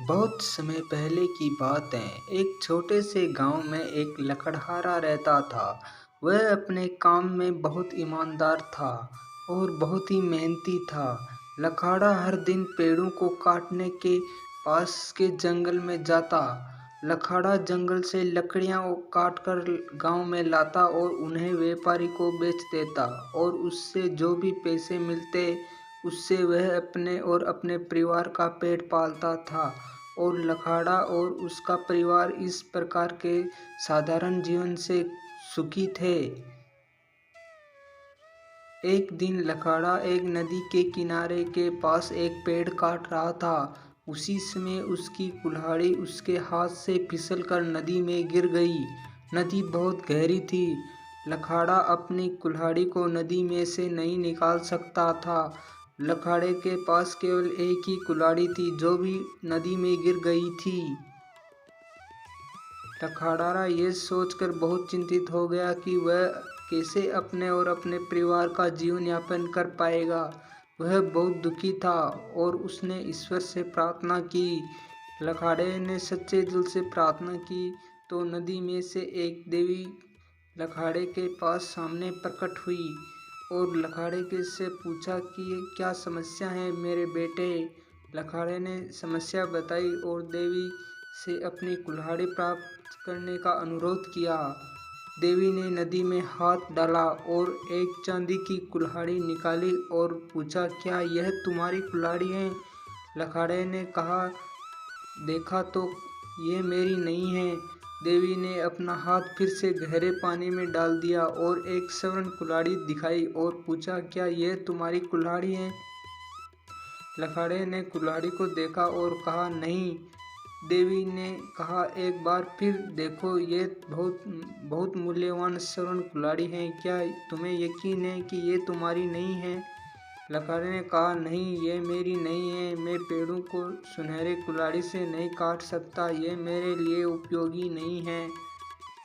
बहुत समय पहले की बात है। एक छोटे से गांव में एक लकड़हारा रहता था। वह अपने काम में बहुत ईमानदार था और बहुत ही मेहनती था। लकड़ा हर दिन पेड़ों को काटने के पास के जंगल में जाता। लकड़ा जंगल से लकड़ियां काटकर गांव में लाता और उन्हें व्यापारी को बेच देता और उससे जो भी पैसे मिलते उससे वह अपने और अपने परिवार का पेट पालता था। और लखाड़ा और उसका परिवार इस प्रकार के साधारण जीवन से सुखी थे। एक दिन लखाड़ा एक नदी के किनारे के पास एक पेड़ काट रहा था। उसी समय उसकी कुल्हाड़ी उसके हाथ से फिसलकर नदी में गिर गई। नदी बहुत गहरी थी। लखाड़ा अपनी कुल्हाड़ी को नदी में से नहीं निकाल सकता था। लखाड़े के पास केवल एक ही कुल्हाड़ी थी जो भी नदी में गिर गई थी। लखाड़ा ये सोचकर बहुत चिंतित हो गया कि वह कैसे अपने और अपने परिवार का जीवन यापन कर पाएगा। वह बहुत दुखी था और उसने ईश्वर से प्रार्थना की। लखाड़े ने सच्चे दिल से प्रार्थना की तो नदी में से एक देवी लखाड़े के पास सामने प्रकट हुई और लखाड़े के से पूछा कि क्या समस्या है मेरे बेटे। लखाड़े ने समस्या बताई और देवी से अपनी कुल्हाड़ी प्राप्त करने का अनुरोध किया। देवी ने नदी में हाथ डाला और एक चांदी की कुल्हाड़ी निकाली और पूछा, क्या यह तुम्हारी कुल्हाड़ी है? लखाड़े ने कहा, देखा तो ये मेरी नहीं है। देवी ने अपना हाथ फिर से गहरे पानी में डाल दिया और एक स्वर्ण कुल्हाड़ी दिखाई और पूछा, क्या यह तुम्हारी कुल्हाड़ी है? लखाड़े ने कुल्हाड़ी को देखा और कहा, नहीं। देवी ने कहा, एक बार फिर देखो, ये बहुत बहुत मूल्यवान स्वर्ण कुल्हाड़ी है। क्या तुम्हें यकीन है कि ये तुम्हारी नहीं है? लखाड़े ने कहा, नहीं, ये मेरी नहीं है। मैं पेड़ों को सुनहरे कुल्हाड़ी से नहीं काट सकता। ये मेरे लिए उपयोगी नहीं है।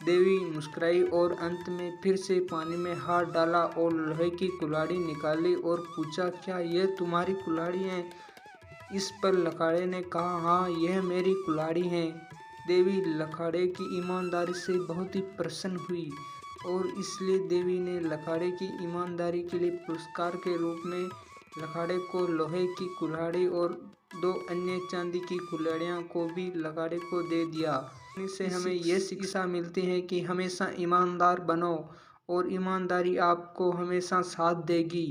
देवी मुस्कुराई और अंत में फिर से पानी में हाथ डाला और लोहे की कुल्हाड़ी निकाली और पूछा, क्या यह तुम्हारी कुल्हाड़ी है? इस पर लखाड़े ने कहा, हाँ, यह मेरी कुल्हाड़ी है। देवी लखाड़े की ईमानदारी से बहुत ही प्रसन्न हुई और इसलिए देवी ने लखाड़े की ईमानदारी के लिए पुरस्कार के रूप में लखाड़े को लोहे की कुल्हाड़ी और दो अन्य चांदी की कुल्हाड़ियाँ को भी लखाड़े को दे दिया। इससे हमें यह शिक्षा मिलती है कि हमेशा ईमानदार बनो और ईमानदारी आपको हमेशा साथ देगी।